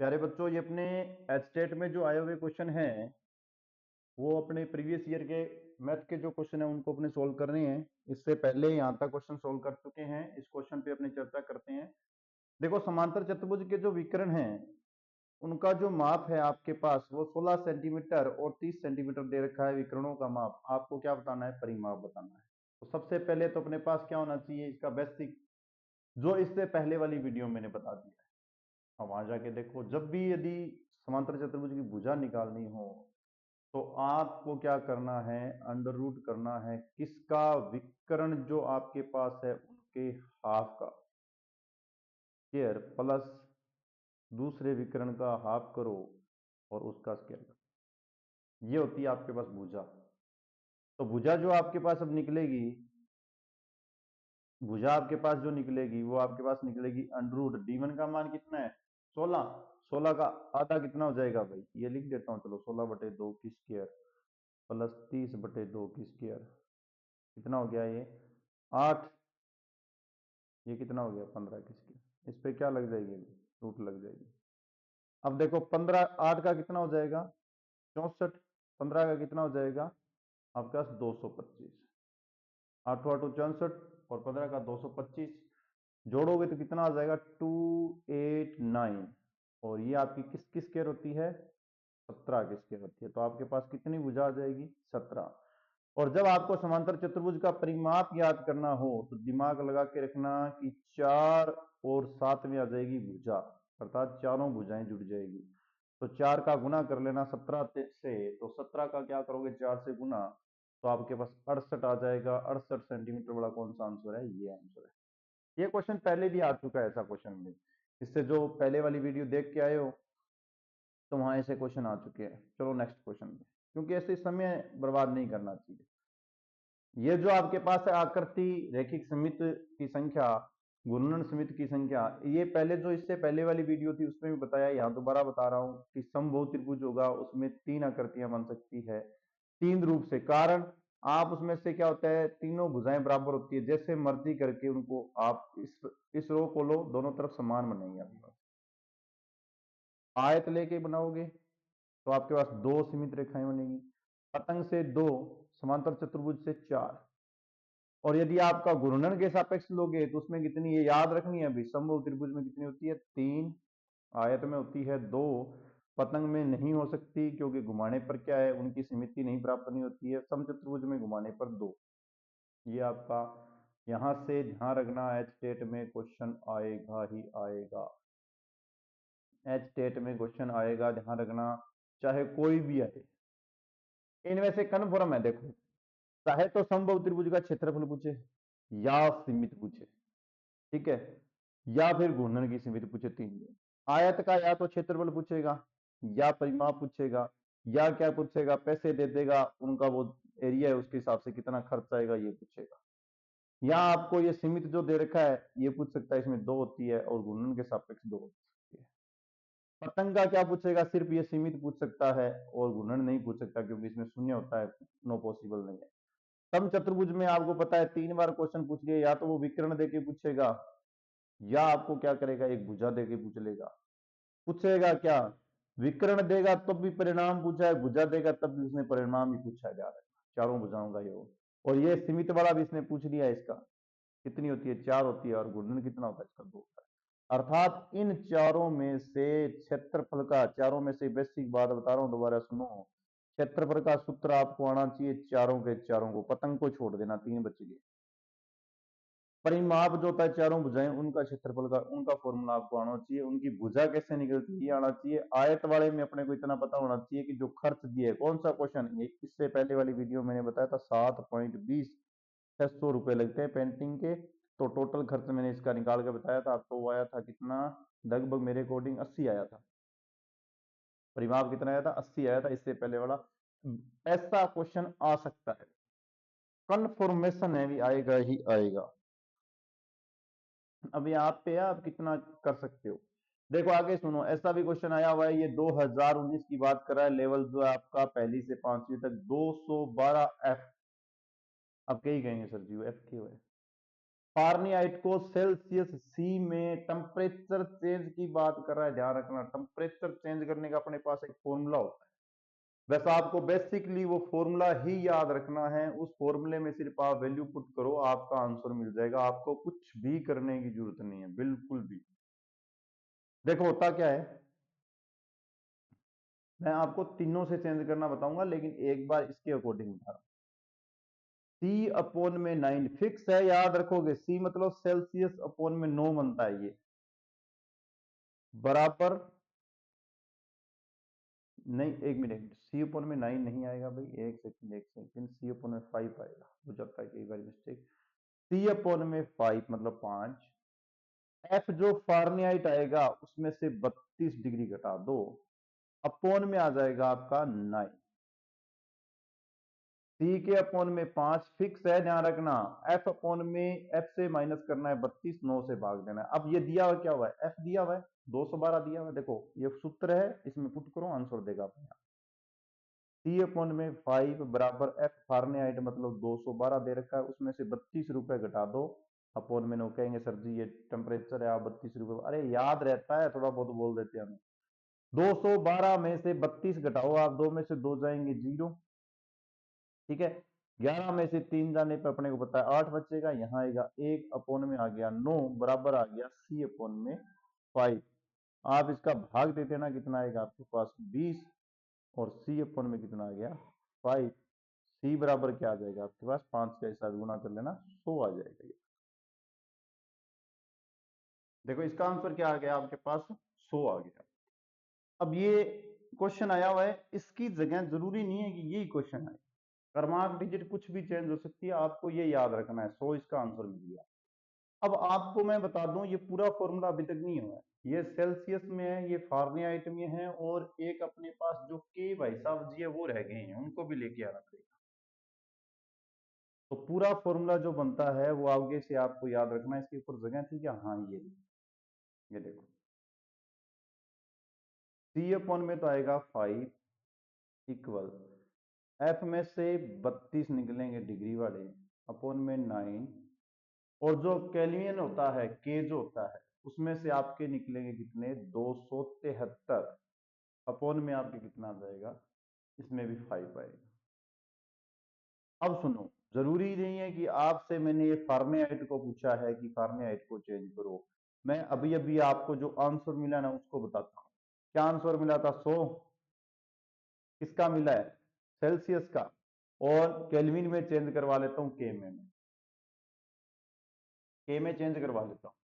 प्यारे बच्चों, ये अपने एचटेट में जो आए हुए क्वेश्चन हैं वो अपने प्रीवियस ईयर के मैथ के जो क्वेश्चन है उनको अपने सोल्व करने हैं। इससे पहले यहाँ तक क्वेश्चन सोल्व कर चुके हैं, इस क्वेश्चन पे अपनी चर्चा करते हैं। देखो, समांतर चतुर्भुज के जो विकर्ण हैं उनका जो माप है आपके पास वो 16 सेंटीमीटर और 30 सेंटीमीटर दे रखा है। विकर्णों का माप आपको क्या बताना है? परिमाप बताना है। तो सबसे पहले तो अपने पास क्या होना चाहिए? इसका बेसिक, जो इससे पहले वाली वीडियो मैंने बता दिया है। अब वहां जाके देखो, जब भी यदि समांतर चतुर्भुज की भुजा निकालनी हो तो आपको क्या करना है? अंडर रूट करना है किसका? विकर्ण जो आपके पास है उनके हाफ का स्क्वायर प्लस दूसरे विकर्ण का हाफ करो और उसका स्क्वायर करो। ये होती है आपके पास भुजा। तो भुजा जो आपके पास अब निकलेगी, भुजा आपके पास जो निकलेगी वो आपके पास निकलेगी अंडर रूट डी1 का मान कितना है? 16। 16 का आधा कितना हो जाएगा भाई? ये लिख देता हूँ, चलो 16/2 की स्क्वायर प्लस 30/2 की स्क्वायर कितना हो गया? ये 8। ये कितना हो गया? 15 की स्क्वायर। इस पे क्या लग जाएगी? रूट लग जाएगी। अब देखो, 15 8 का कितना हो जाएगा? 64। 15 का कितना हो जाएगा आपके पास? 225। 8 8 64 और 15 का 225 जोड़ोगे तो कितना आ जाएगा? 289। और ये आपकी किसकी स्क्वायर होती है? 17 की स्क्वायर होती है। तो आपके पास कितनी भुजा आ जाएगी? 17। और जब आपको समांतर चतुर्भुज का परिमाप याद करना हो तो दिमाग लगा के रखना कि 4 और 7 में आ जाएगी भुजा, अर्थात चारों भुजाएं जुड़ जाएगी। तो 4 का गुना कर लेना 17 से, तो 17 का क्या करोगे? 4 से गुना, तो आपके पास 68 आ जाएगा। 68 सेंटीमीटर वाला कौन सा आंसर है? ये आंसर है। ये क्वेश्चन पहले भी आ चुका है, ऐसा क्वेश्चन में। इससे जो पहले वाली वीडियो देख के आए हो तो वहां ऐसे क्वेश्चन आ चुके हैं। चलो नेक्स्ट क्वेश्चन में, क्योंकि ऐसे समय बर्बाद नहीं करना चाहिए। ये जो आपके पास है आकृति रैखिक समित की संख्या, घूर्णन समित की संख्या, ये पहले जो इससे पहले वाली वीडियो थी उसमें भी बताया, यहाँ दोबारा बता रहा हूँ कि समबाहु त्रिभुज होगा उसमें 3 आकृतियां बन सकती है 3 रूप से। कारण आप उसमें से क्या होता है, तीनों भुजाएं बराबर होती है, जैसे मर्जी करके उनको आप इस रो को लो, दोनों तरफ समान बनेंगे। आपके पास आयत लेके बनाओगे तो आपके पास 2 सीमित रेखाएं बनेगी, पतंग से 2, समांतर चतुर्भुज से 4। और यदि आपका घूर्णन के सापेक्ष लोगे तो उसमें कितनी, ये याद रखनी है अभी, समबाहु त्रिभुज में कितनी होती है? 3, आयत में होती है 2, पतंग में नहीं हो सकती क्योंकि घुमाने पर क्या है, उनकी समिति नहीं प्राप्त नहीं होती है। समचतुर्भुज में घुमाने पर 2। ये आपका यहां से ध्यान रखना, एच टेट में क्वेश्चन आएगा ही आएगा। एच टेट में क्वेश्चन आएगा, ध्यान रखना, चाहे कोई भी आए। इनमें से कन्फर्म है। देखो, चाहे तो समबाहु त्रिभुज का क्षेत्रफल पूछे या सीमित पूछे, ठीक है, या फिर घूर्णन की सीमित पूछे, 3 में। आयत का या तो क्षेत्रफल पूछेगा या परिमाप पूछेगा या क्या पूछेगा, पैसे दे देगा, उनका वो एरिया है उसके हिसाब से कितना खर्च आएगा ये पूछेगा। या आपको ये सीमित जो दे रखा है ये पूछ सकता है, इसमें 2 होती है और घूर्णन के सापेक्ष 2 होती है। पतंग का क्या पूछेगा? सिर्फ ये सीमित पूछ सकता है और घूर्णन नहीं पूछ सकता क्योंकि इसमें शून्य होता है, नो पॉसिबल नहीं है। सम चतुर्भुज में आपको पता है 3 बार क्वेश्चन पूछ लिया, या तो वो विकर्ण देके पूछेगा या आपको क्या करेगा, एक भुजा देके पूछ लेगा। पूछेगा क्या? विकर्ण देगा तब भी परिणाम पूछा है, भुजा देगा तब भी उसने परिणाम ही पूछा जा रहा है, चारों भुजाओं का योग। और ये सीमित वाला भी इसने पूछ लिया है, इसका कितनी होती है? 4 होती है, और घूर्णन कितना होता है? इसका 2 होता है। अर्थात इन चारों में से क्षेत्रफल का, चारों में से बेसिक बात बता रहा हूं, दोबारा सुनो, क्षेत्रफल का सूत्र आपको आना चाहिए चारों के चारों को, पतंग को छोड़ देना, 3 बच गए। परिमाप जो होता है चारों भुजाएं उनका क्षेत्रफल का, उनका फॉर्मूला आपको आना चाहिए। उनकी भुजा कैसे निकलती है ये आना चाहिए। आयत वाले में अपने को इतना पता होना चाहिए कि जो खर्च दिए, कौन सा क्वेश्चन, ये इससे पहले वाली वीडियो मैंने बताया था 7.20 600 रुपए लगते हैं पेंटिंग के। तो टोटल खर्च मैंने इसका निकाल के बताया था, तो वो आया था कितना? लगभग मेरे अकॉर्डिंग 80 आया था। परिमाप कितना आया था? 80 आया था, इससे पहले वाला। ऐसा क्वेश्चन आ सकता है, कन्फर्मेशन है भी, आएगा ही आएगा। अब यहाँ पे आप कितना कर सकते हो। देखो आगे सुनो, ऐसा भी क्वेश्चन आया हुआ है, ये 2019 की बात कर रहा है, लेवल जो है आपका पहली से 5वीं तक, 212 एफ। अब क्या ही कहेंगे सर जी, एफ क्यों है? फारेनहाइट को सेल्सियस सी में टेम्परेचर चेंज की बात कर रहा है, ध्यान रखना। टेम्परेचर चेंज करने का अपने पास एक फॉर्मूला होता है, वैसे आपको बेसिकली वो फॉर्मूला ही याद रखना है। उस फॉर्मूले में सिर्फ आप वैल्यू पुट करो, आपका आंसर मिल जाएगा। आपको कुछ भी करने की जरूरत नहीं है, बिल्कुल भी। देखो होता क्या है, मैं आपको तीनों से चेंज करना बताऊंगा, लेकिन एक बार इसके अकॉर्डिंग बता रहा हूं। सी अपॉन में 9 फिक्स है, याद रखोगे। सी मतलब सेल्सियस अपॉन में 9 बनता है ये, बराबर नहीं, एक मिनट, सी अपॉन में 9 नहीं आएगा भाई, एक सेकंड, सी अपॉन में 5 आएगा, हो जाता है कई बार मिस्टेक। सी अपॉन में 5 मतलब 5। एफ जो फारेनहाइट आएगा उसमें से 32 डिग्री घटा दो, अपॉन में आ जाएगा आपका 9। सी के अपॉन में 5 फिक्स है, ध्यान रखना। एफ अपॉन में एफ से माइनस करना है 32, 9 से भाग देना है। अब ये दिया हुआ क्या हुआ है, एफ दिया हुआ है 212 दिया हुआ है, देखो ये सूत्र है, इसमें पुट करो, आंसर देगा अपने आप। सी अपॉन में 5 बराबर एफ फारेनहाइट मतलब 212 दे रखा है, उसमें से 32 रुपए घटा दो, अपॉन में। नो कहेंगे सर जी ये टेम्परेचर है, आप 32 रुपए, अरे याद रहता है, थोड़ा बहुत बोल देते हैं हमें। 212 में से 32 घटाओ आप, 2 में से 2 जाएंगे 0, ठीक है। 11 में से 3 जाने पर अपने को पता है 8 बचेगा, यहाँ आएगा 1, अपॉन में आ गया 9, बराबर आ गया सी अपॉन में 5। आप इसका भाग दे देना, कितना आएगा आपके पास 20, और सी अपॉन में कितना आ गया 5। सी बराबर क्या आ जाएगा आपके पास, 5 के साथ गुना कर लेना, 100 आ जाएगा ये। देखो इसका आंसर क्या आ गया आपके पास, 100 आ गया। अब ये क्वेश्चन आया हुआ है, इसकी जगह जरूरी नहीं है कि यही क्वेश्चन आए, क्रमांक डिजिट कुछ भी चेंज हो सकती है, आपको ये याद रखना है। 100 इसका आंसर मिल गया। अब आपको मैं बता दूं, ये पूरा फॉर्मूला अभी तक नहीं हुआ है, ये सेल्सियस में है, ये फारेनहाइट में है, और एक अपने पास जो के भाई साहब जी है वो रह गए हैं, उनको भी लेके आना पड़ेगा। तो पूरा फॉर्मूला जो बनता है वो आगे से आपको याद रखना है। इसके ऊपर जगह थी क्या, हाँ ये देखो, सी अपॉन में तो आएगा 5 इक्वल एफ में से 32 निकलेंगे डिग्री वाले, अपॉन में 9, और जो केल्विन होता है, के जो होता है, उसमें से आपके निकलेंगे कितने 273, अपॉन में आपके कितना आ जाएगा, इसमें भी 5 आएगा। अब सुनो, जरूरी नहीं है कि आपसे मैंने ये फारेनहाइट को पूछा है कि फारेनहाइट को चेंज करो। मैं अभी अभी आपको जो आंसर मिला ना उसको बताता हूँ। क्या आंसर मिला था, 100। किसका मिला है, सेल्सियस का, और केल्विन में चेंज करवा लेता हूँ, के में चेंज करवा लेता हूँ।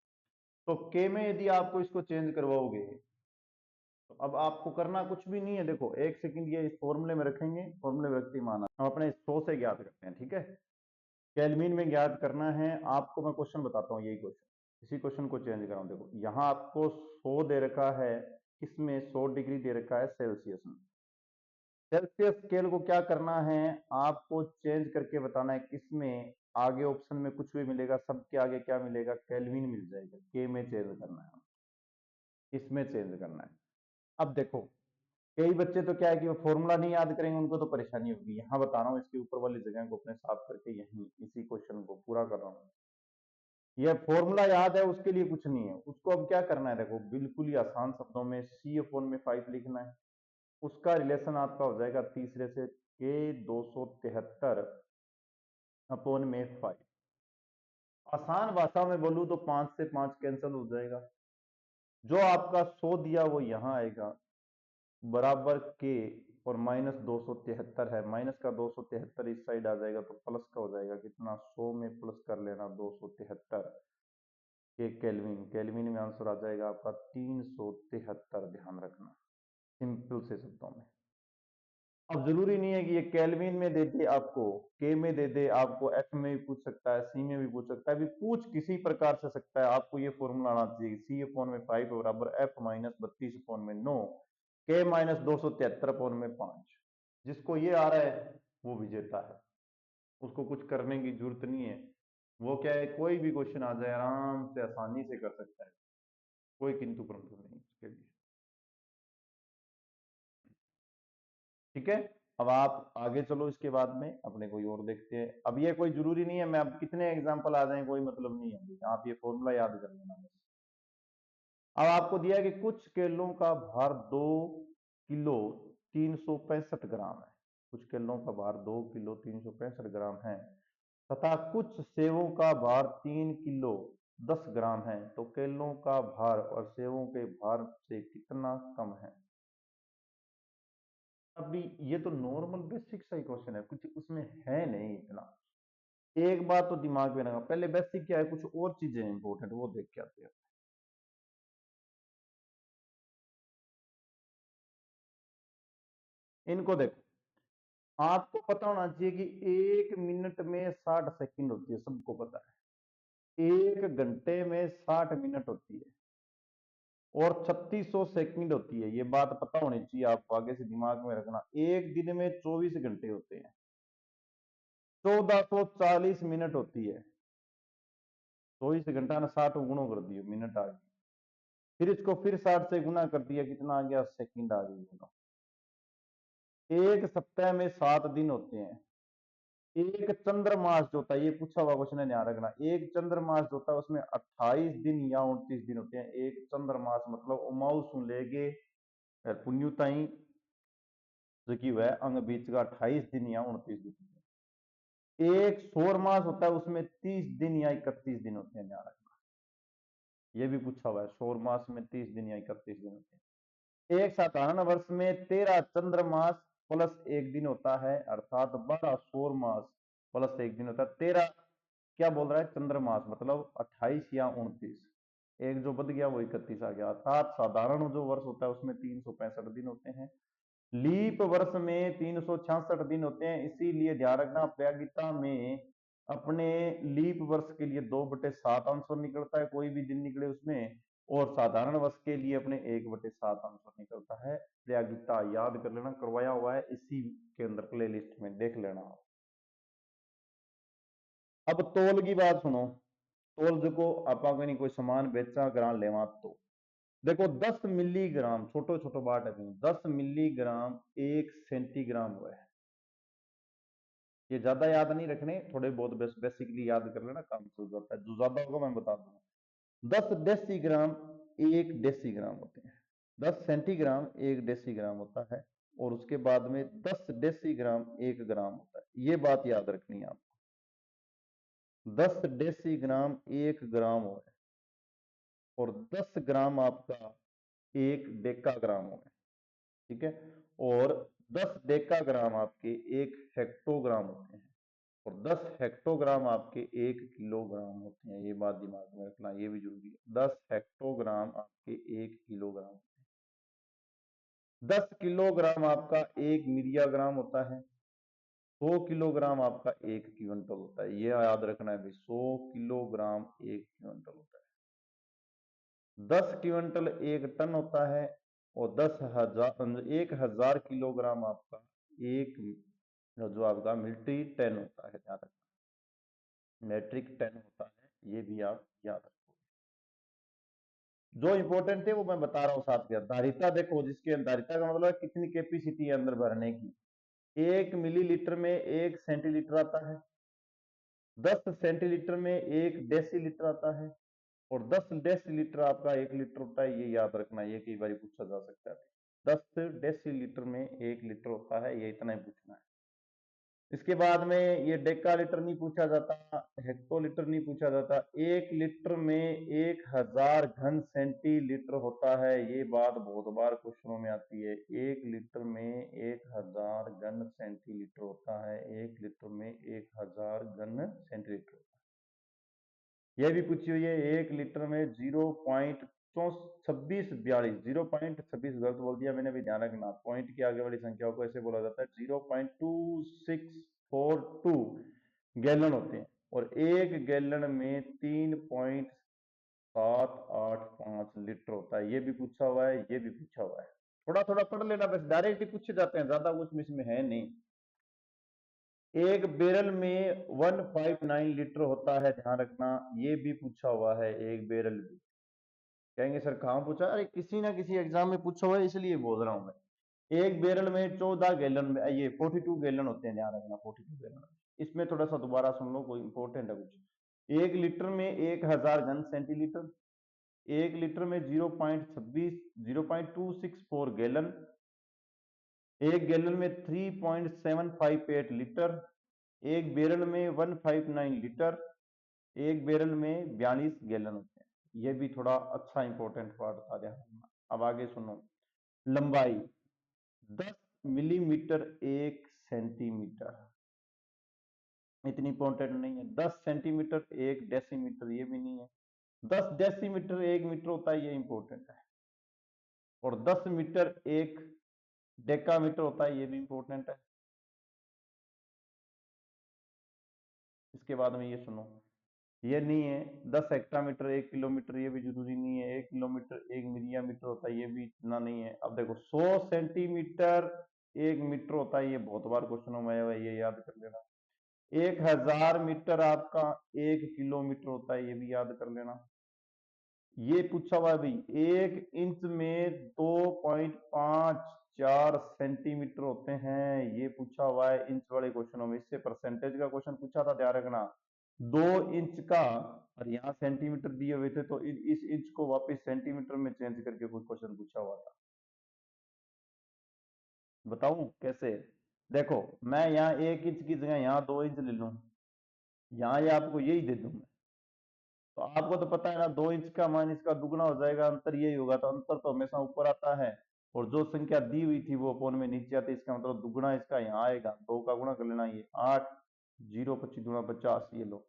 तो के में यदि आपको इसको चेंज करवाओगे, तो अब आपको करना कुछ भी नहीं है। देखो एक सेकंड, ये इस फॉर्मूले में रखेंगे, फॉर्मूले में रखते ही माना हम अपने 100 से ज्ञात करते हैं, ठीक है। केल्विन में ज्ञात करना है आपको। मैं क्वेश्चन बताता हूँ, यही क्वेश्चन, इसी क्वेश्चन को चेंज कराऊं। देखो यहाँ आपको 100 दे रखा है, इसमें 100 डिग्री दे रखा है सेल्सियस में। सेल्सियस स्केल को क्या करना है, आपको चेंज करके बताना है किसमें। आगे ऑप्शन में कुछ भी मिलेगा, सबके आगे क्या मिलेगा, केल्विन मिल जाएगा। के में चेंज करना है, इसमें चेंज करना है। अब देखो कई बच्चे तो क्या है कि वो फॉर्मूला नहीं याद करेंगे, उनको तो परेशानी होगी। यहाँ बता रहा हूँ, इसके ऊपर वाली जगह को अपने साफ करके यही इसी क्वेश्चन को पूरा कर रहा हूँ। ये फॉर्मूला याद है उसके लिए कुछ नहीं है, उसको अब क्या करना है, देखो बिल्कुल ही आसान शब्दों में सी अपॉन में 5 लिखना है। उसका रिलेशन आपका हो जाएगा तीसरे से, के 273 अपॉन में 5। आसान भाषा में बोलूं तो 5 से 5 कैंसिल हो जाएगा, जो आपका 100 दिया वो यहाँ आएगा, बराबर के, और माइनस 273 है, माइनस का 273 इस साइड आ जाएगा, तो प्लस का हो जाएगा कितना, 100 में प्लस कर लेना 273 के केल्विन, केल्विन में आंसर आ जाएगा आपका 373, ध्यान रखना, सिंपल से शब्दों में। अब जरूरी नहीं है कि ये केल्विन में दे दे आपको, के में दे दे आपको, एफ में भी पूछ सकता है, सी में भी पूछ सकता है, अभी पूछ किसी प्रकार से सकता है। आपको ये फॉर्मूला आना चाहिए, सी अपॉन में 5 बराबर एफ माइनस 32 अपॉन में 9, के माइनस 273 अपॉन में 5। जिसको ये आ रहा है वो विजेता है, उसको कुछ करने की जरूरत नहीं है। वो क्या है, कोई भी क्वेश्चन आ जाए आराम से आसानी से कर सकता है, कोई किंतु परंतु नहीं उसके लिए, ठीक है। अब आप आगे चलो, इसके बाद में अपने कोई और देखते हैं। अब ये कोई जरूरी नहीं है मैं अब कितने एग्जाम्पल आ जाए कोई मतलब नहीं है, आप ये फॉर्मूला याद कर लेना बस। अब आपको दिया है कि कुछ केलों का भार 2 किलो 365 ग्राम है, कुछ केलों का भार 2 किलो 365 ग्राम है तथा कुछ सेवों का भार 3 किलो 10 ग्राम है, तो केलों का भार और सेवों के भार से कितना कम है। अभी ये तो नॉर्मल बेसिक सा ही क्वेश्चन है, कुछ उसमें है नहीं इतना। एक बात तो दिमाग में रखना, पहले बेसिक क्या है, कुछ और चीजें इंपॉर्टेंट वो देख के आते हैं। इनको देखो, आपको पता होना चाहिए कि 1 मिनट में 60 सेकंड होती है, सबको पता है। 1 घंटे में 60 मिनट होती है और 3600 सेकंड होती है, ये बात पता होनी चाहिए आपको, आगे से दिमाग में रखना। एक दिन में 24 घंटे होते हैं, 1440 मिनट होती है। 24 घंटा ना 60 गुणों कर दिए, मिनट आ गई। फिर इसको फिर 60 से गुना कर दिया, कितना आ गया, सेकंड आ गई। एक सप्ताह में 7 दिन होते हैं। एक चंद्रमास जो होता है, ये पूछा हुआ क्वेश्चन है, ध्यान रखना। एक चंद्रमास जो होता है उसमें 28 दिन या 29 दिन होते हैं। एक चंद्रमास मतलब उमाऊ सुन लेगे पुण्युताई जो कि वह अंग बीच का 28 दिन या 29 दिन। एक सौर मास होता है, उसमें 30 दिन या 31 दिन होते हैं, ध्यान रखना। ये भी पूछा हुआ है, सौर मास में 30 दिन या 31 दिन होते हैं। एक साधारण वर्ष में 13 चंद्रमास +1 दिन होता है, अर्थात 12 सौर मास +1 दिन होता है। 13 क्या बोल रहा है, चंद्रमास मतलब 28 या 29, एक जो बद गया वो 31 आ गया। अर्थात साधारण जो वर्ष होता है उसमें 365 दिन होते हैं, लीप वर्ष में 366 दिन होते हैं। इसीलिए ध्यान रखना, प्रायोगिता में अपने लीप वर्ष के लिए 2/7 आंसर निकलता है, कोई भी दिन निकले उसमें, और साधारण वर्ष के लिए अपने 1/7 आंसर निकलता है। प्रायोगिता याद कर लेना, करवाया हुआ है इसी के अंदर प्ले लिस्ट में, देख लेना। अब तोल की बात सुनो, तोल देखो आपा कोई सामान बेचा ग्राम लेवा तो देखो 10 मिलीग्राम, छोटो छोटो बाट है, 10 मिलीग्राम 1 सेंटीग्राम हुआ है। ये ज्यादा याद नहीं रखने, थोड़े बहुत बेसिकली याद कर लेना, काम चल जाता है। जो ज्यादा होगा मैं बता दूंगा। 10 डेसीग्राम 1 डेसीग्राम होते हैं, 10 सेंटीग्राम 1 डेसीग्राम होता है, और उसके बाद में 10 डेसीग्राम 1 ग्राम होता है। ये बात याद रखनी है आपको, 10 डेसीग्राम 1 ग्राम हो है, और 10 ग्राम आपका 1 डेकाग्राम हो है, ठीक है। और 10 डेकाग्राम आपके 1 हेक्टोग्राम होते हैं, और 10 हेक्टोग्राम आपके 1 किलोग्राम होते हैं। ये बात दिमाग में रखना, ये भी जरूरी है। 10 हेक्टोग्राम आपके 1 किलोग्राम होते हैं। 10 किलोग्राम आपका 1 मिलियाग्राम होता है। 100 किलोग्राम आपका 1 क्विंटल होता है, ये याद रखना है भाई, 100 किलोग्राम 1 क्विंटल होता है। 10 क्विंटल 1 टन होता है, और 1000 किलोग्राम आपका एक जो आपका मीट्रिक टन होता है, ध्यान रखना, मेट्रिक टन होता है, ये भी आप याद रखो। जो इंपॉर्टेंट है वो मैं बता रहा हूँ साथ के। धारिता देखो, जिसके धारिता का मतलब है कितनी कैपेसिटी है अंदर भरने की। 1 मिलीलीटर में 1 सेंटीलीटर आता है, 10 सेंटीलीटर में 1 डेसीलीटर आता है, और 10 डेसीलीटर आपका 1 लीटर होता है। ये याद रखना, ये कई बार पूछा जा सकता है। 10 डेसीलीटर में 1 लीटर होता है, ये इतना ही पूछना है। इसके बाद में ये डेका लीटर नहीं पूछा जाता, हेक्टोलीटर नहीं पूछा जाता। 1 लीटर में 1000 घन सेंटीलीटर होता है, ये बात बहुत बार क्वेश्चनों में आती है। 1 लीटर में 1000 घन सेंटीलीटर होता है, 1 लीटर में 1000 घन सेंटीलीटर। यह भी पूछी हुई है, 1 लीटर में 0.2642, 0.26 गलत बोल दिया मैंने भी, ध्यान रखना। पॉइंट के आगे वाली संख्याओं को ऐसे बोला जाता है। 0.2642 गैलन होते हैं, और 1 गैलन में 3.785 लीटर होता है। ये भी पूछा हुआ है, ये भी पूछा हुआ है। थोड़ा थोड़ा पढ़ लेना, बस डायरेक्ट ही पूछे जाते हैं, ज्यादा कुछ इसमें है नहीं। एक बैरल में 159 लीटर होता है, ध्यान रखना, ये भी पूछा हुआ है। एक बैरल भी, कहेंगे सर कहाँ पूछा, अरे किसी ना किसी एग्जाम में पूछा हुआ है, इसलिए बोल रहा हूं मैं। एक बैरल में 14 गैलन में ये 42 गैलन होते हैं, ध्यान रखना 42 गैलन। इसमें थोड़ा सा दोबारा सुन लो, कोई इंपॉर्टेंट है कुछ। 1 लीटर में 1000 घन सेंटीलीटर, 1 लीटर में 0.264 गैलन, 1 गैलन में 3.758 लीटर, एक बैरल में 159 लीटर, एक बैरल में 42 गैलन होते हैं। ये भी थोड़ा अच्छा इंपॉर्टेंट पार्ट था, ध्यान रखना। अब आगे सुनो। लंबाई 10 मिलीमीटर 1 सेंटीमीटर, इतनी इंपॉर्टेंट नहीं है। 10 सेंटीमीटर 1 डेसीमीटर, ये भी नहीं है। 10 डेसीमीटर 1 मीटर होता है, ये इंपॉर्टेंट है। और 10 मीटर 1 डेकामीटर होता है, ये भी इंपॉर्टेंट है। इसके बाद में ये सुनो, ये नहीं है। 10 हेक्टामीटर 1 किलोमीटर, ये भी जरूरी नहीं है। 1 किलोमीटर 1 मिलियमीटर होता है, ये भी इतना नहीं है। अब देखो 100 सेंटीमीटर 1 मीटर होता है, ये बहुत बार क्वेश्चनों में आया हुआ है, ये याद कर लेना। 1000 मीटर आपका 1 किलोमीटर होता है, ये भी याद कर लेना। ये पूछा हुआ है भाई, 1 इंच में 2.54 सेंटीमीटर होते हैं, ये पूछा हुआ है इंच वाले क्वेश्चनों में। इससे परसेंटेज का क्वेश्चन पूछा था, ध्यान रखना। 2 इंच का, और यहाँ सेंटीमीटर दिए हुए थे, तो इस इंच को वापस सेंटीमीटर में चेंज करके कोई क्वेश्चन पूछा हुआ था। बताऊं कैसे? देखो मैं यहाँ 1 इंच की जगह यहाँ 2 इंच ले लूं, यहाँ ये आपको यही दे दूं मैं, तो आपको तो पता है ना 2 इंच का मान इसका दुगना हो जाएगा, अंतर यही होगा। तो अंतर तो हमेशा ऊपर आता है, और जो संख्या दी हुई थी वो अपोन में नीचे आती है, इसका मतलब दुगना इसका यहाँ आएगा। 2 का गुणा कर लेना, ये 8, 0 25 गुणा 50, ये लो,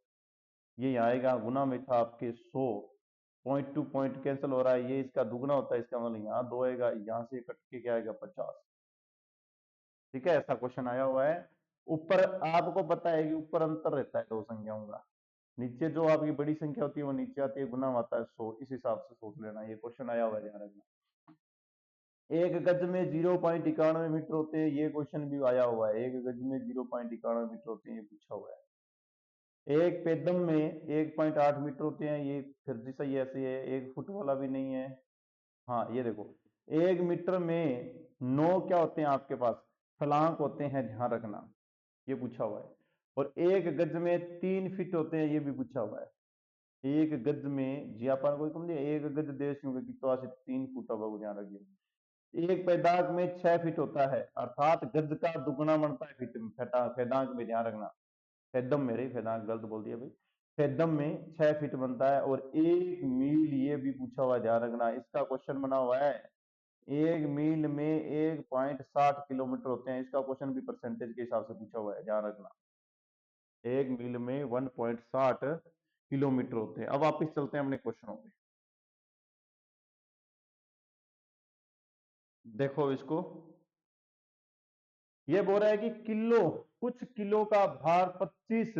ये यहाँ आएगा। गुना में था आपके 100, पॉइंट टू पॉइंट कैंसिल हो रहा है, ये इसका दुगना होता है, इसका मतलब यहाँ 2 आएगा, यहाँ से कट के क्या आएगा 50। ठीक है, ऐसा क्वेश्चन आया हुआ है। ऊपर आपको पता है कि ऊपर अंतर रहता है दो संख्याओं का, नीचे जो आपकी बड़ी संख्या होती है वो नीचे आती है, गुना आता है 100, इस हिसाब से सोच लेना। ये क्वेश्चन आया हुआ है, ध्यान रखना। 1 गज में 0.91 मीटर होते हैं, ये क्वेश्चन भी आया हुआ है। 1 गज में 0.91 मीटर होते हैं, ये पूछा हुआ है। एक पेदम में 1.8 मीटर होते हैं, ये फिर जैसा ये ऐसे है। 1 फुट वाला भी नहीं है। हाँ ये देखो, 1 मीटर में 9 क्या होते हैं आपके पास, फलांक होते हैं, ध्यान रखना, ये पूछा हुआ है। और 1 गज में 3 फीट होते हैं, ये भी पूछा हुआ है। 1 गज में जी अपन कोई कम दिया, 1 गज देश की तो आज 3 फुट अब, ध्यान रखिए। एक पैदाक में 6 फीट होता है, अर्थात गज का दुगना बनता है फीट में, फेदांक में, ध्यान रखना। फेदम मेरे फेदांक गलत बोल दिया भाई। फेदम में 6 फीट बनता है। और 1 मील, ये भी पूछा हुआ है, ध्यान रखना। इसका क्वेश्चन बना हुआ है, 1 मील में 1.60 किलोमीटर होते हैं। इसका क्वेश्चन भी परसेंटेज के हिसाब से पूछा हुआ है, ध्यान रखना। 1 मील में 1.60 किलोमीटर होते हैं। अब वापिस चलते हैं अपने क्वेश्चनों पे। देखो इसको, ये बोल रहा है कि किलो, कुछ किलो का भार 25,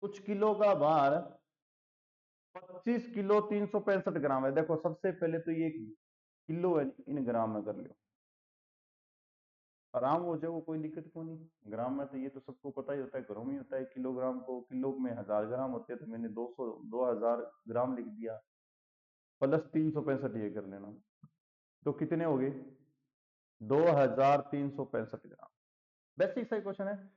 कुछ किलो का भार 25 किलो 365 ग्राम है। देखो सबसे पहले तो ये किलो है, इन ग्राम में कर लो, आराम हो जाओ, कोई दिक्कत क्यों नहीं। ग्राम में तो ये तो सबको पता ही होता है, घरों में ही होता है। किलोग्राम को किलो में 1000 ग्राम होते हैं, तो मैंने 2000 ग्राम लिख दिया, प्लस 365 ये कर लेना, तो कितने हो गए 2365 ग्राम। बेसिक सा क्वेश्चन है।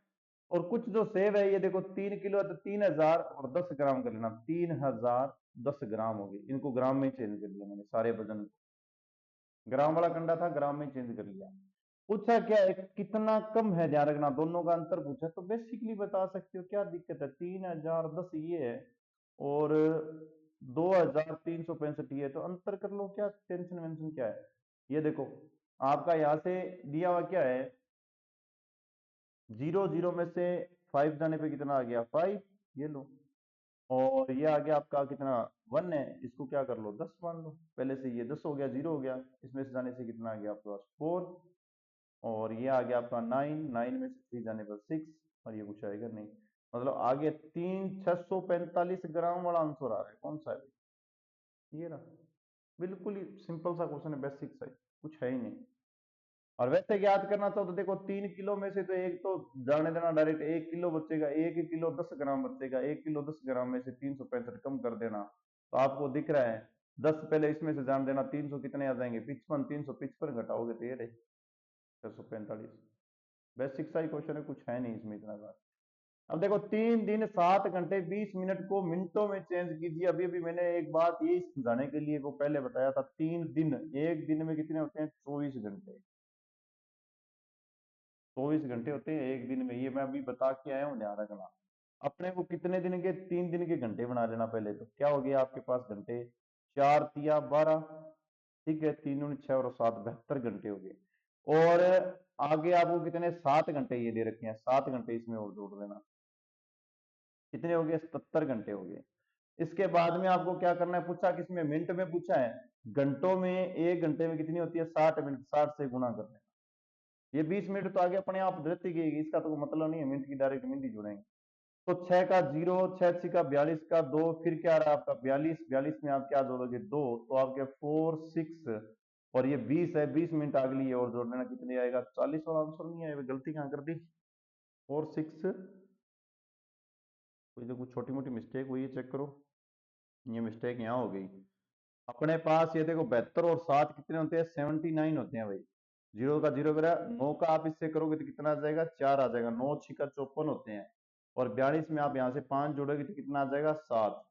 और कुछ जो सेव है, ये देखो 3 किलो है, तो 3000 और 10 ग्राम कर लेना, 3000 10 ग्राम हो गए। इनको ग्राम में चेंज कर दिया मैंने, सारे वजन को। ग्राम वाला कंडा था, ग्राम में चेंज कर लिया। पूछा क्या है, कितना कम है, ध्यान रखना, दोनों का अंतर पूछा, तो बेसिकली बता सकते हो क्या दिक्कत है। 3010 ये है, और 2365 ये है, तो अंतर कर लो, क्या टेंशन वेंशन क्या है। ये देखो आपका यहाँ से दिया हुआ क्या है, 0 0 में से 5 जाने पे कितना आ गया 5, ये लो। और ये आ गया आपका कितना 1 है, इसको क्या कर लो 10 मान लो। पहले से ये 10 हो गया, 0 हो गया, इसमें से जाने से कितना आ गया आपके पास 4। और ये आ गया आपका 9, 9 में से 3 जाने पर 6, और ये कुछ आएगा नहीं। मतलब आगे 3645 ग्राम वाला आंसर आ रहा है। कौन सा है? ये रहा। बिल्कुल ही सिंपल सा क्वेश्चन है, बेसिक सा, कुछ है ही नहीं। और वैसे याद करना चाहो तो देखो 3 किलो में से तो एक तो जाने देना, डायरेक्ट 1 किलो बचेगा, 1 किलो 10 ग्राम बचेगा। 1 किलो 10 ग्राम में से 365 कम कर देना, तो आपको दिख रहा है 10 पहले इसमें से जान देना, 300 कितने आ जाएंगे 55, 355 घटाओगे तो ये रहे 645। बेसिक सा ही क्वेश्चन है, कुछ है नहीं इसमें इतना सा। अब देखो 3 दिन 7 घंटे 20 मिनट को मिनटों में चेंज कीजिए। अभी अभी मैंने एक बात ये समझाने के लिए वो पहले बताया था, 3 दिन, एक दिन में कितने होते हैं? 24 घंटे। 24 घंटे होते हैं एक दिन में, ये मैं अभी बता के आया हूँ, ध्यान रखना। अपने को कितने दिन के? 3 दिन के घंटे बना लेना पहले। तो क्या हो गया आपके पास घंटे? 4 तिया 12, ठीक है, 3 दूनी 6 और 7, 72 घंटे हो गए। और आगे आपको कितने? 7 घंटे ये दे रखे हैं, 7 घंटे इसमें और जोड़ देना। कितने हो गए? 77 घंटे हो गए। इसके बाद में आपको क्या करना है? पूछा किसमें? मिनट में पूछा है। घंटों में, एक घंटे में कितनी होती है? 60 मिनट, 60 से गुणा कर देना। ये 20 मिनट तो आगे अपने आप रहती गई, इसका तो मतलब नहीं है, मिनट की डायरेक्ट मिनट ही जुड़ेंगे। तो 6 का 0, 6 6 का 42 का 2, फिर क्या रहा आपका? 42, 42 में आप क्या जोड़ोगे? 2, तो आपके 4 6, और ये 20 है, 20 मिनट अगली है और जोड़ देना, कितने आएगा? 40। और आंसर नहीं आएगा, गलती कहाँ कर दी? 4 6, कोई तो कुछ छोटी मोटी मिस्टेक हुई है, चेक करो। ये मिस्टेक यहाँ हो गई अपने पास। ये देखो 72 और 7 कितने होते हैं? 79 होते हैं भाई। 0 का 0 करा, 9 का आप इससे करोगे तो कितना आ जाएगा? 4 आ जाएगा। 9 छिका 54 होते हैं। और 42 में आप यहाँ से 5 जोड़ोगे तो कितना आ जाएगा? 7।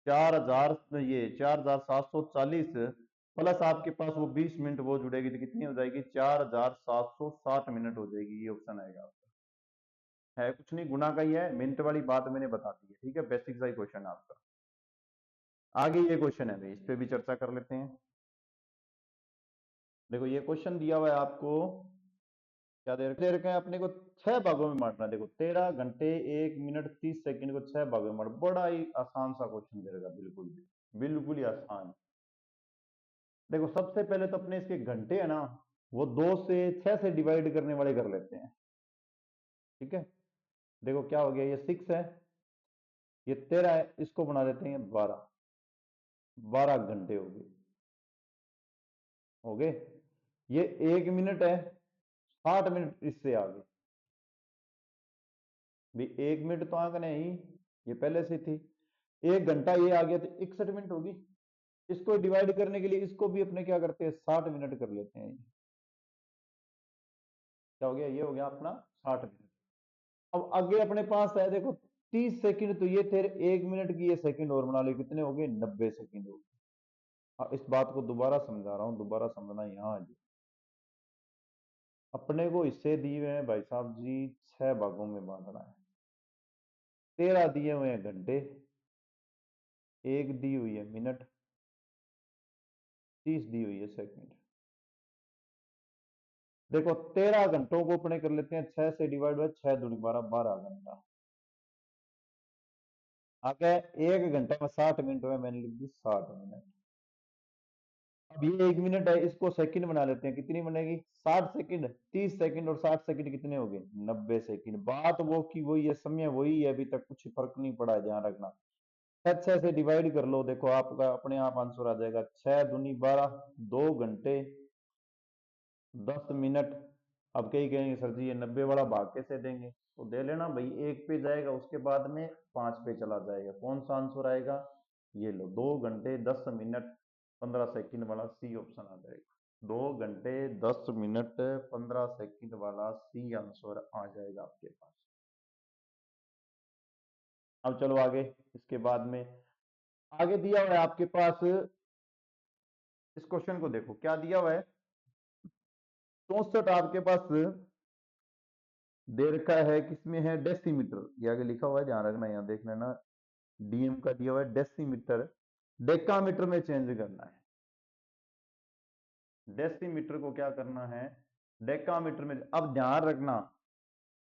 4000, ये 4740 प्लस आपके पास वो 20 मिनट वो जुड़ेगी तो कितनी हो जाएगी? 4707 मिनट हो जाएगी। ये ऑप्शन आएगा आपका। है कुछ नहीं, गुना का ही है, मिनट वाली बात मैंने बता दी है, ठीक है। बेसिक सा ही क्वेश्चन है आपका। आगे ये क्वेश्चन है भाई, इस पे भी चर्चा कर लेते हैं। देखो ये क्वेश्चन दिया हुआ है आपको, क्या दे रखा है अपने को? 6 भागों में बांटना। देखो 13 घंटे 1 मिनट 30 सेकंड को 6 भागों में बांट, बड़ा ही आसान सा क्वेश्चन दे रखा, बिल्कुल भी, बिल्कुल ही आसान। देखो सबसे पहले तो अपने इसके घंटे है ना, वो 2 से 6 से डिवाइड करने वाले कर लेते हैं, ठीक है। देखो क्या हो गया, ये 6 है, ये 13 है, इसको बना देते हैं 12। 12 घंटे हो गए। ये 1 मिनट है, 60 मिनट इससे आगे भी। 1 मिनट तो आगे नहीं, ये पहले से थी। 1 घंटा ये आ गया तो 61 मिनट होगी। इसको डिवाइड करने के लिए इसको भी अपने क्या करते हैं? 60 मिनट कर लेते हैं। क्या हो गया? ये हो गया अपना 60 मिनट। अब आगे अपने पास है देखो 30 सेकंड, तो ये तेरे 1 मिनट की ये सेकंड और बना लो, कितने हो गए? 90 सेकंड हो गए। हाँ, इस बात को दोबारा समझा रहा हूँ, दोबारा समझना यहाँ आ जाए। अपने को हिस्से दिए हुए हैं भाई साहब जी, 6 भागों में बांटना है। 13 दिए हुए हैं घंटे, एक दी हुई है मिनट, 30 दी हुई है सेकंड। देखो 13 घंटों को अपने कर लेते हैं 6 से डिवाइड हुआ, 6 दूनी 12, 12 घंटा। आगे 1 घंटे में 60 मिनट हुए, मैंने लिख दी 60 मिनट। अब ये 1 मिनट है, इसको सेकंड बना लेते हैं, कितनी बनेगी? 60 सेकंड। 30 सेकंड और 60 सेकंड कितने हो गए? 90 सेकंड। बात वो की वही है, समय वही है, अभी तक कुछ फर्क नहीं पड़ा है, ध्यान रखना। 6 से डिवाइड कर लो, देखो आपका अपने आप आंसर आ जाएगा। 6 दूनी 12, 2 घंटे 10 मिनट। अब कई कहेंगे सर जी ये 90 वाला भाग कैसे देंगे? तो दे लेना भाई, 1 पे जाएगा, उसके बाद में 5 पे चला जाएगा। कौन सा आंसर आएगा? ये लो, 2 घंटे 10 मिनट 15 सेकंड वाला सी ऑप्शन आ जाएगा। 2 घंटे 10 मिनट 15 सेकंड वाला सी आंसर आ जाएगा आपके पास। अब चलो आगे, इसके बाद में आगे दिया हुआ है आपके पास, इस क्वेश्चन को देखो क्या दिया हुआ है। 64 आपके पास दे रखा है, किसमें है? डेसीमीटर, ये आगे लिखा हुआ है, ध्यान रखना, यहाँ देख लेना। डीएम का दिया हुआ है डेसीमीटर, डेकामीटर में चेंज करना है। डेसीमीटर को क्या करना है? डेकामीटर में। अब ध्यान रखना,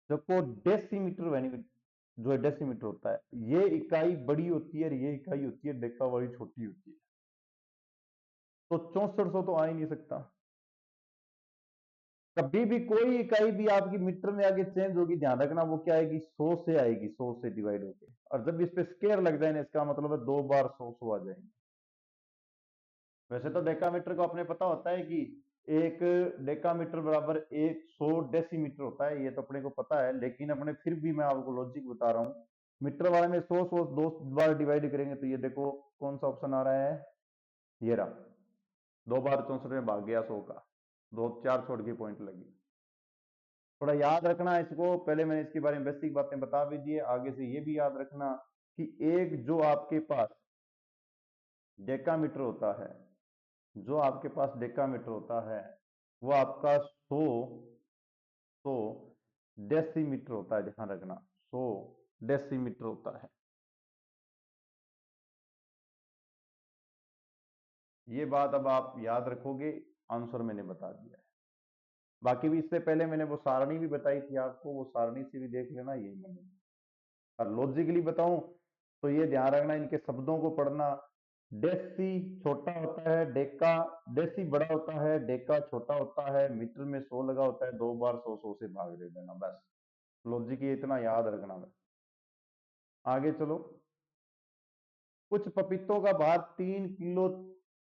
देखो डेसीमीटर जो है, डेसीमीटर होता है, ये इकाई बड़ी होती है और ये इकाई होती है डेका वाली छोटी होती है। तो 6400 तो आ ही नहीं सकता। कभी भी कोई इकाई भी आपकी मीटर में आगे चेंज होगी, ध्यान रखना, वो क्या आएगी? 100 से आएगी, 100 से डिवाइड होके। और जब इस पे स्केयर लग जाए ना, इसका मतलब है 2 बार 100 आ जाएंगे। वैसे तो डेकामीटर को अपने पता होता है कि एक डेकामीटर बराबर 100 डेसीमीटर होता है, ये तो अपने को पता है, लेकिन अपने फिर भी मैं आपको लॉजिक बता रहा हूँ। मीटर वाले में 100 दो बार डिवाइड करेंगे तो ये देखो कौन सा ऑप्शन आ रहा है? ये रहा। 2 बार 64 में भाग गया 100 का, 2 4 छोड़ के पॉइंट लगी। थोड़ा याद रखना इसको, पहले मैंने इसके बारे में बेसिक बातें बता भी दी है, आगे से ये भी याद रखना कि एक जो आपके पास डेकामीटर होता है, जो आपके पास डेकामीटर होता है वो आपका 100 डेसीमीटर होता है, ध्यान रखना 100 डेसीमीटर होता है। ये बात अब आप याद रखोगे, आंसर मैंने बता दिया है। बाकी भी इससे पहले मैंने वो सारणी भी बताई थी आपको, वो सारणी से भी देख लेना, यही मैंने और लॉजिकली बताऊं तो ये ध्यान रखना, इनके शब्दों को पढ़ना। डेसी छोटा होता है, डेका डेसी बड़ा होता है, डेका छोटा होता है, मीटर में 100 लगा होता है, 2 बार 100 से भाग दे देना, बस लॉजिक ये इतना याद रखना। बस आगे चलो। कुछ पपीतों का भार 3 किलो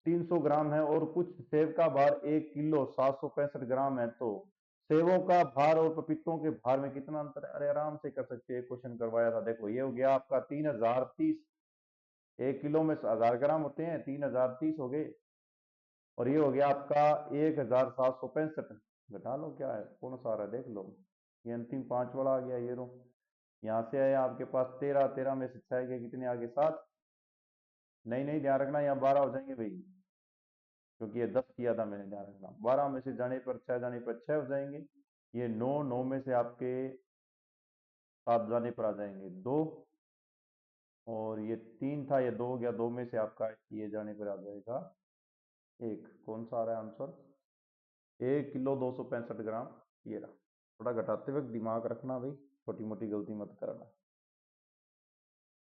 300 ग्राम है और कुछ सेब का भार 1 किलो 765 ग्राम है, तो सेबों का भार और पपीतों के भार में कितना अंतर है? अरे आराम से कर सकते हैं, क्वेश्चन करवाया था। देखो ये हो गया आपका 3030, 1 किलो में 1000 ग्राम होते हैं, 3030 हो गए। और ये हो गया आपका 1765। घटा लो, क्या है कौन सा आ रहा है देख लो, ये अंतिम 5 वाला आ गया, ये रो यहाँ से आया आपके पास 13, 13 में से 6 के कितने आगे 7, नहीं नहीं ध्यान रखना यहाँ 12 हो जाएंगे भाई, क्योंकि ये 10 किया था मैंने, ध्यान रखना 12 में से जाने पर 6 जाने पर 6 हो जाएंगे, ये 9, 9 में से आपके 7 जाने पर आ जाएंगे 2, और ये 3 था, ये 2 हो गया, 2 में से आपका ये जाने पर आ जाएगा 1, कौन सा आ रहा है आंसर? 1 किलो 265 ग्राम, ये रहा। थोड़ा घटाते वक्त दिमाग रखना भाई, छोटी मोटी गलती मत करना।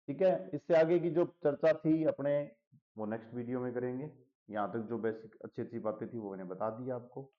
ठीक है, इससे आगे की जो चर्चा थी अपने वो नेक्स्ट वीडियो में करेंगे। यहाँ तक जो बेसिक अच्छी अच्छी बातें थी वो मैंने बता दी आपको।